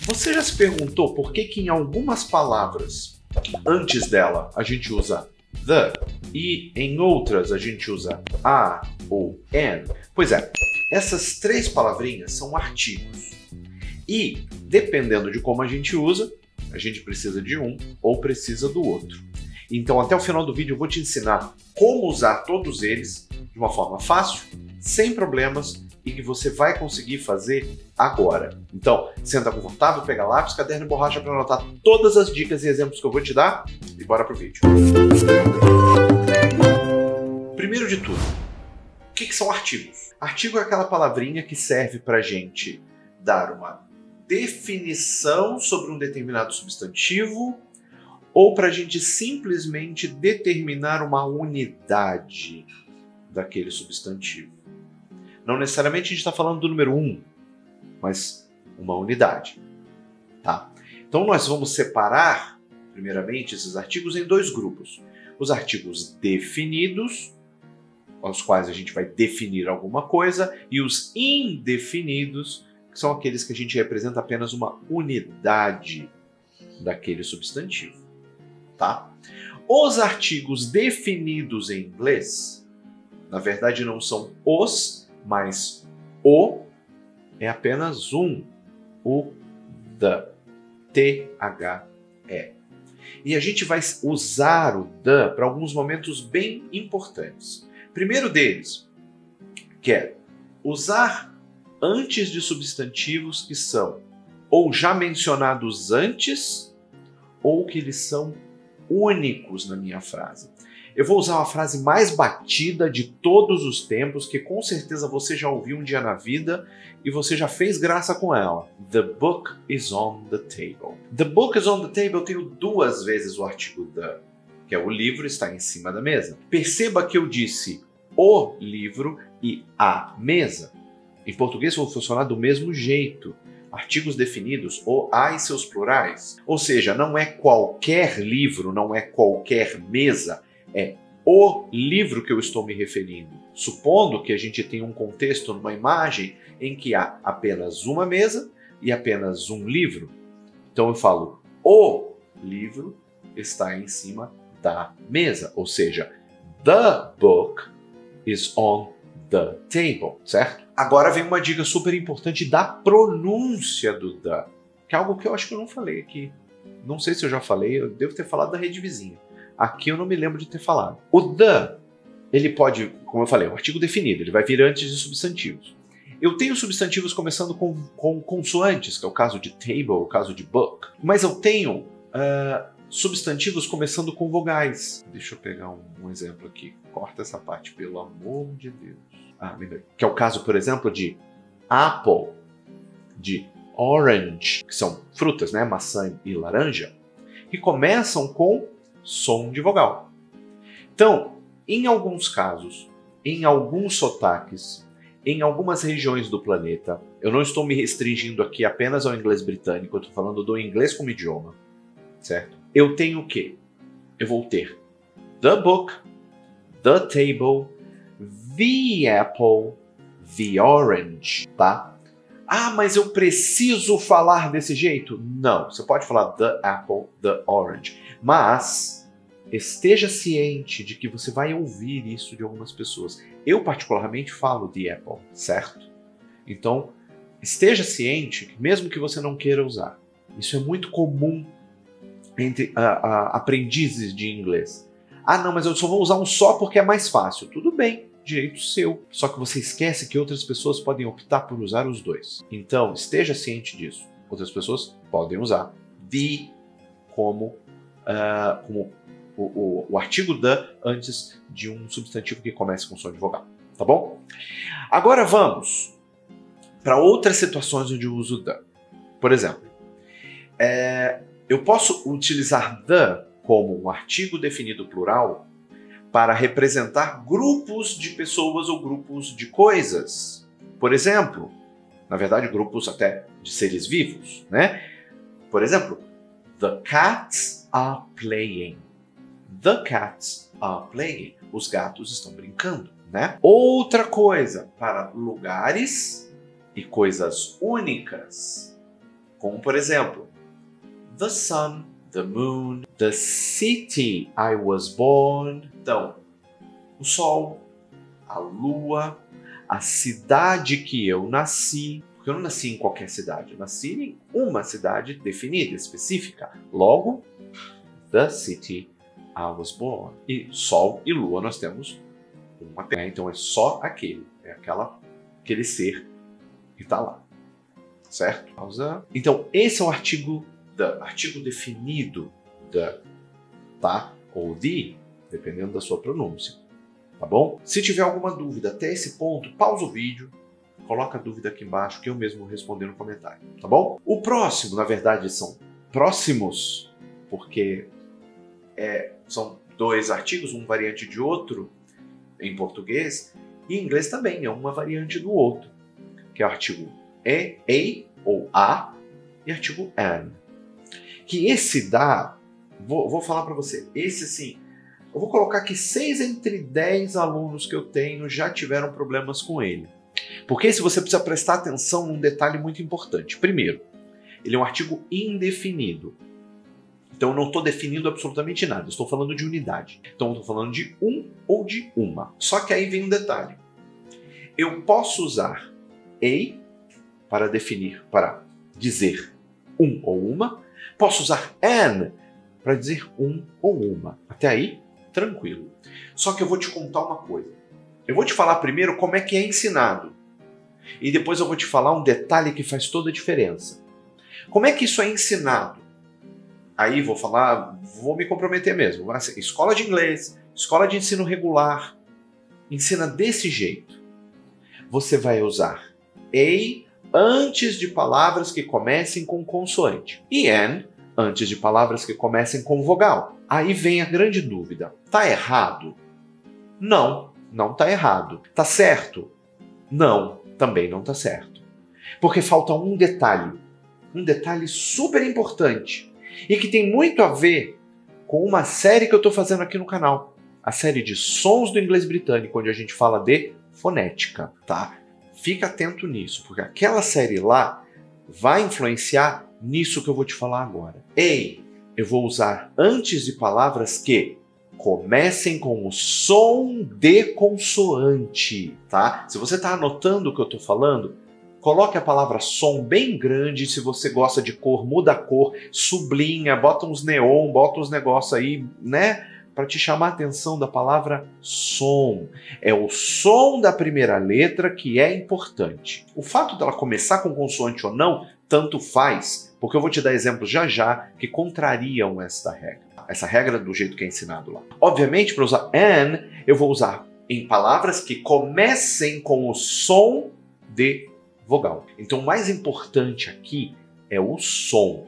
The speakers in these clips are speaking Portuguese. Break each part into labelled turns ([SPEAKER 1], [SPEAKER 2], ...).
[SPEAKER 1] Você já se perguntou por que em algumas palavras, antes dela, a gente usa the e em outras a gente usa a ou an? Pois é, essas três palavrinhas são artigos. E, dependendo de como a gente usa, a gente precisa de um ou precisa do outro. Então, até o final do vídeo eu vou te ensinar como usar todos eles de uma forma fácil, sem problemas e que você vai conseguir fazer agora. Então, senta confortável, pega lápis, caderno e borracha para anotar todas as dicas e exemplos que eu vou te dar e bora pro vídeo. Primeiro de tudo, o que são artigos? Artigo é aquela palavrinha que serve para a gente dar uma definição sobre um determinado substantivo ou para a gente simplesmente determinar uma unidade daquele substantivo. Não necessariamente a gente está falando do número 1, mas uma unidade. Tá? Então nós vamos separar, primeiramente, esses artigos em dois grupos. Os artigos definidos, aos quais a gente vai definir alguma coisa, e os indefinidos, que são aqueles que a gente representa apenas uma unidade daquele substantivo. Tá? Os artigos definidos em inglês, na verdade não são os, mas o é apenas um, o the, T-H-E. E a gente vai usar o the para alguns momentos bem importantes. Primeiro deles, que é usar antes de substantivos que são ou já mencionados antes ou que eles são únicos na minha frase. Eu vou usar uma frase mais batida de todos os tempos, que com certeza você já ouviu um dia na vida e você já fez graça com ela. The book is on the table. The book is on the table, eu tenho duas vezes o artigo the, que é o livro está em cima da mesa. Perceba que eu disse o livro e a mesa. Em português vão funcionar do mesmo jeito. Artigos definidos, o a e seus plurais. Ou seja, não é qualquer livro, não é qualquer mesa, é o livro que eu estou me referindo. Supondo que a gente tenha um contexto numa imagem em que há apenas uma mesa e apenas um livro. Então eu falo, o livro está em cima da mesa. Ou seja, the book is on the table, certo? Agora vem uma dica super importante da pronúncia do the, que é algo que eu acho que eu não falei aqui. Não sei se eu já falei, eu devo ter falado da rede vizinha. Aqui eu não me lembro de ter falado. O the, ele pode, como eu falei, é um artigo definido, ele vai vir antes de substantivos. Eu tenho substantivos começando com consoantes, que é o caso de table, o caso de book. Mas eu tenho substantivos começando com vogais. Deixa eu pegar um exemplo aqui. Corta essa parte, pelo amor de Deus. Lembrei. Que é o caso, por exemplo, de apple, de orange, que são frutas, né? Maçã e laranja, que começam com som de vogal. Então, em alguns casos, em alguns sotaques, em algumas regiões do planeta, eu não estou me restringindo aqui apenas ao inglês britânico, eu estou falando do inglês como idioma, certo? Eu tenho o quê? Eu vou ter the book, the table, the apple, the orange, tá? Mas eu preciso falar desse jeito? Não, você pode falar the apple, the orange, mas esteja ciente de que você vai ouvir isso de algumas pessoas. Eu particularmente falo the apple, certo? Então, esteja ciente que mesmo que você não queira usar, isso é muito comum entre aprendizes de inglês. Não, mas eu só vou usar um só porque é mais fácil. Tudo bem, direito seu. Só que você esquece que outras pessoas podem optar por usar os dois. Então, esteja ciente disso. Outras pessoas podem usar the como o artigo the antes de um substantivo que comece com som de vogal. Tá bom? Agora vamos para outras situações onde eu uso the. Por exemplo, eu posso utilizar the como um artigo definido plural para representar grupos de pessoas ou grupos de coisas. Por exemplo, na verdade, grupos até de seres vivos, né? Por exemplo, the cats are playing. The cats are playing. Os gatos estão brincando, né? Outra coisa, para lugares e coisas únicas, Como, por exemplo, the sun, the moon, the city I was born. Então, o sol, a lua, a cidade que eu nasci. Porque eu não nasci em qualquer cidade, eu nasci em uma cidade definida, específica. Logo, the city I was born. E sol e lua nós temos uma terra, então é só aquele, aquele ser que está lá, certo? Então esse é o artigo definido the, tá? Ou the, dependendo da sua pronúncia, tá bom? Se tiver alguma dúvida até esse ponto, pausa o vídeo, coloca a dúvida aqui embaixo que eu mesmo vou responder no comentário, tá bom? O próximo, na verdade, são próximos, porque são dois artigos, um variante de outro em português, e em inglês também é uma variante do outro, que é o artigo a ou a e artigo an. Que esse dá, vou falar para você, esse assim, eu vou colocar aqui 6 entre 10 alunos que eu tenho já tiveram problemas com ele. Porque esse você precisa prestar atenção num detalhe muito importante. Primeiro, ele é um artigo indefinido. Então eu não estou definindo absolutamente nada, estou falando de unidade. Então eu estou falando de um ou de uma. Só que aí vem um detalhe. Eu posso usar a para definir, para dizer um ou uma. Posso usar an para dizer um ou uma. Até aí, tranquilo. Só que eu vou te contar uma coisa. Eu vou te falar primeiro como é que é ensinado. E depois eu vou te falar um detalhe que faz toda a diferença. Como é que isso é ensinado? Aí vou me comprometer mesmo. Vai ser escola de inglês, escola de ensino regular. Ensina desse jeito. Você vai usar a antes de palavras que comecem com consoante. E an antes de palavras que comecem com vogal. Aí vem a grande dúvida. Tá errado? Não, não tá errado. Tá certo? Não, também não tá certo. Porque falta um detalhe super importante e que tem muito a ver com uma série que eu estou fazendo aqui no canal. A série de sons do inglês britânico, onde a gente fala de fonética, tá? Fica atento nisso, porque aquela série lá vai influenciar nisso que eu vou te falar agora. Eu vou usar antes de palavras que comecem com o som de consoante, tá? Se você está anotando o que eu estou falando, coloque a palavra som bem grande. Se você gosta de cor, muda a cor, sublinha, bota uns neon, bota uns negócios aí, né? Para te chamar a atenção da palavra som. É o som da primeira letra que é importante. O fato dela começar com consoante ou não, tanto faz, porque eu vou te dar exemplos já que contrariam esta regra. Essa regra do jeito que é ensinado lá. Obviamente, para usar an, eu vou usar em palavras que comecem com o som de vogal. Então, o mais importante aqui é o som.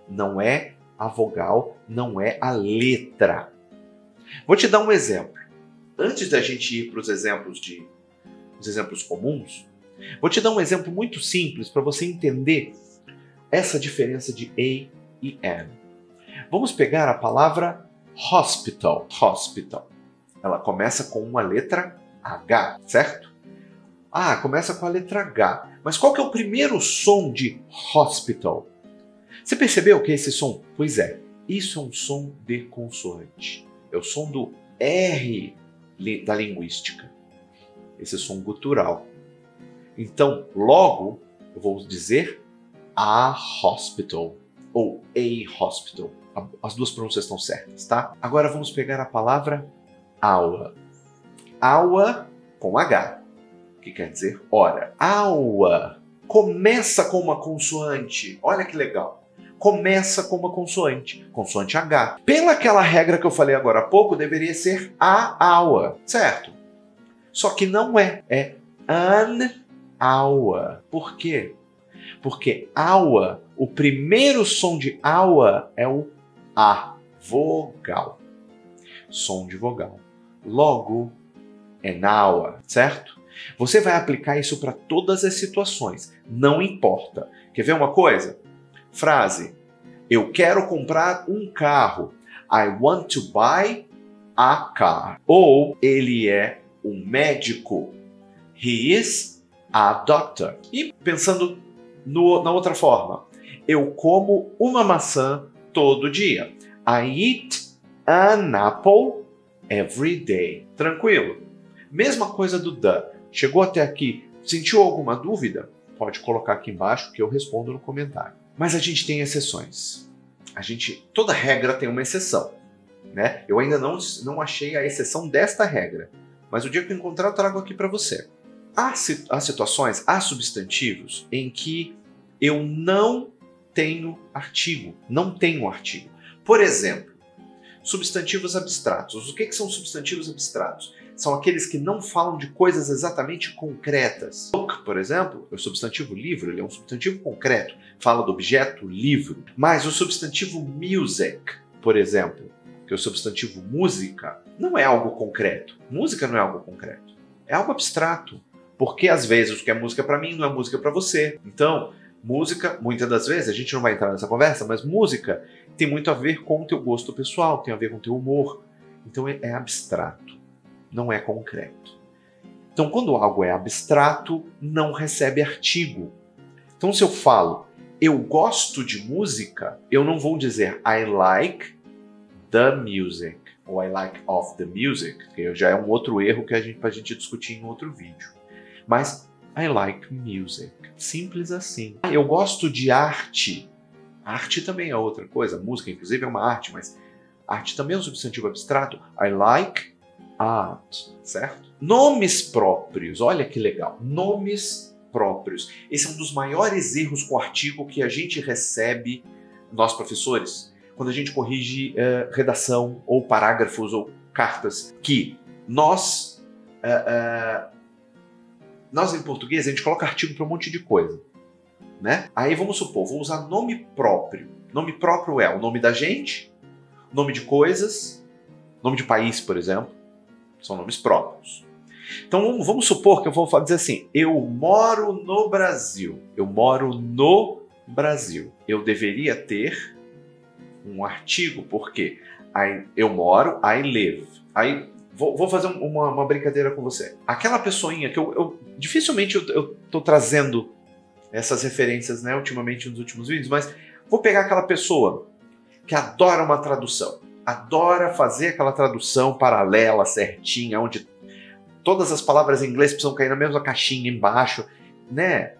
[SPEAKER 1] Não é a vogal, não é a letra. Vou te dar um exemplo. Antes da gente ir para os exemplos comuns, vou te dar um exemplo muito simples para você entender essa diferença de a e an. Vamos pegar a palavra hospital. Hospital. Ela começa com uma letra H, certo? Ah, começa com a letra H. Mas qual que é o primeiro som de hospital? Você percebeu que esse som? Pois é, isso é um som de consoante. É o som do R da linguística. Esse som gutural. Então, logo, eu vou dizer a hospital ou a hospital. As duas pronúncias estão certas, tá? Agora vamos pegar a palavra hour. Hour com H, que quer dizer hora. Hour começa com uma consoante. Olha que legal. Começa com uma consoante H. Pela aquela regra que eu falei agora há pouco, deveria ser a hour, certo? Só que não é. É an hour. Por quê? Porque hour, o primeiro som de hour é o A, vogal. Som de vogal. Logo, an hour, certo? Você vai aplicar isso para todas as situações. Não importa. Quer ver uma coisa? Frase: eu quero comprar um carro. I want to buy a car. Ou ele é um médico. He is a doctor. E pensando na outra forma, eu como uma maçã todo dia. I eat an apple every day. Tranquilo? Mesma coisa do the. Chegou até aqui, sentiu alguma dúvida? Pode colocar aqui embaixo que eu respondo no comentário. Mas a gente tem exceções. Toda regra tem uma exceção, né? Eu ainda não achei a exceção desta regra, mas o dia que eu encontrar eu trago aqui para você. Há situações, há substantivos em que eu não tenho artigo. Não tenho artigo. Por exemplo, substantivos abstratos. O que são substantivos abstratos? São aqueles que não falam de coisas exatamente concretas. Book, por exemplo, é o substantivo livro, ele é um substantivo concreto, fala do objeto livro. Mas o substantivo music, por exemplo, que é o substantivo música, não é algo concreto. Música não é algo concreto. É algo abstrato. Porque às vezes o que é música para mim não é música para você. Então, música, muitas das vezes, a gente não vai entrar nessa conversa, mas música tem muito a ver com o teu gosto pessoal, tem a ver com o teu humor. Então é abstrato, não é concreto. Então quando algo é abstrato, não recebe artigo. Então se eu falo, eu gosto de música, eu não vou dizer I like the music, ou I like of the music, que já é um outro erro que pra gente discutir em outro vídeo. Mas I like music. Simples assim. Eu gosto de arte. Arte também é outra coisa. Música, inclusive, é uma arte, mas arte também é um substantivo abstrato. I like art, certo? Nomes próprios. Olha que legal. Nomes próprios. Esse é um dos maiores erros com artigo que a gente recebe, nós professores, quando a gente corrige redação ou parágrafos ou cartas, que nós em português, a gente coloca artigo para um monte de coisa, né? Aí vamos supor, vou usar nome próprio. Nome próprio é o nome da gente, nome de coisas, nome de país, por exemplo. São nomes próprios. Então vamos supor que eu vou dizer assim, eu moro no Brasil. Eu moro no Brasil. Eu deveria ter um artigo, porque eu moro, I live. Aí vou fazer uma brincadeira com você. Aquela pessoinha que dificilmente eu tô trazendo essas referências, né, ultimamente nos últimos vídeos, mas vou pegar aquela pessoa que adora uma tradução, adora fazer aquela tradução paralela, certinha, onde todas as palavras em inglês precisam cair na mesma caixinha embaixo, né?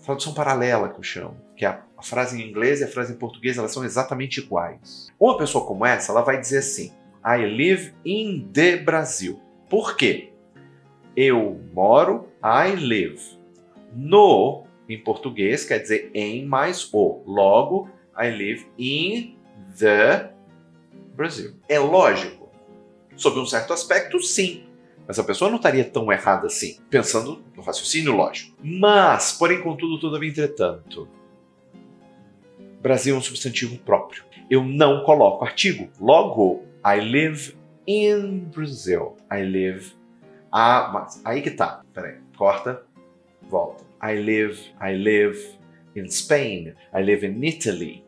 [SPEAKER 1] Tradução paralela que eu chamo, que é a frase em inglês e a frase em português, elas são exatamente iguais. Uma pessoa como essa, ela vai dizer assim, I live in the Brasil. Por quê? Eu moro, I live. No, em português, quer dizer em mais o. Logo, I live in the Brasil. É lógico? Sob um certo aspecto, sim. Mas a pessoa não estaria tão errada assim, pensando no raciocínio lógico. Mas, porém, contudo, todavia, entretanto, Brasil é um substantivo próprio. Eu não coloco artigo. Logo, I live in Brazil. I live... mas aí que tá. Peraí. Corta. Volta. I live in Spain. I live in Italy.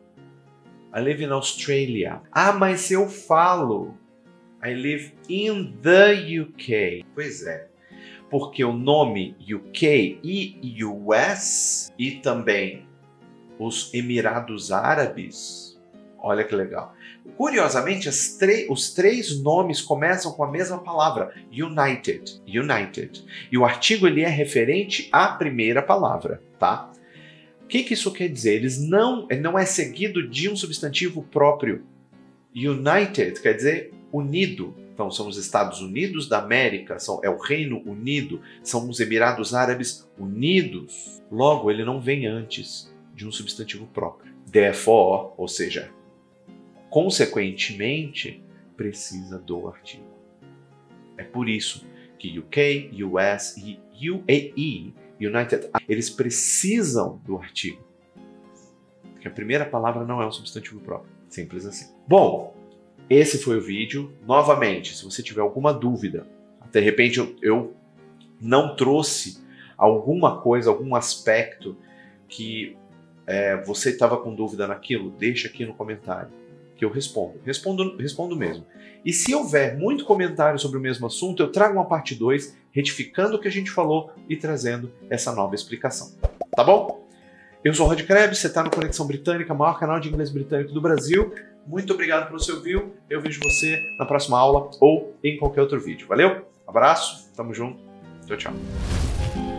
[SPEAKER 1] I live in Australia. Mas eu falo... I live in the UK. Pois é. Porque o nome UK e US e também os Emirados Árabes, olha que legal. Curiosamente, os três nomes começam com a mesma palavra, United. United. E o artigo ele é referente à primeira palavra, tá? O que isso quer dizer? Ele não é seguido de um substantivo próprio. United quer dizer unido. Então são os Estados Unidos da América, é o Reino Unido, são os Emirados Árabes Unidos. Logo, ele não vem antes de um substantivo próprio. Therefore, ou seja, consequentemente, precisa do artigo. É por isso que UK, US e UAE, United, eles precisam do artigo. Porque a primeira palavra não é um substantivo próprio. Simples assim. Bom, esse foi o vídeo. Novamente, se você tiver alguma dúvida, de repente eu não trouxe alguma coisa, algum aspecto que você estava com dúvida naquilo, deixa aqui no comentário, que eu respondo. Respondo mesmo. E se houver muito comentário sobre o mesmo assunto, eu trago uma parte 2, retificando o que a gente falou e trazendo essa nova explicação. Tá bom? Eu sou o Rod Krebs, você está no Conexão Britânica, maior canal de inglês britânico do Brasil. Muito obrigado pelo seu view. Eu vejo você na próxima aula ou em qualquer outro vídeo. Valeu? Abraço, tamo junto. Tchau, tchau.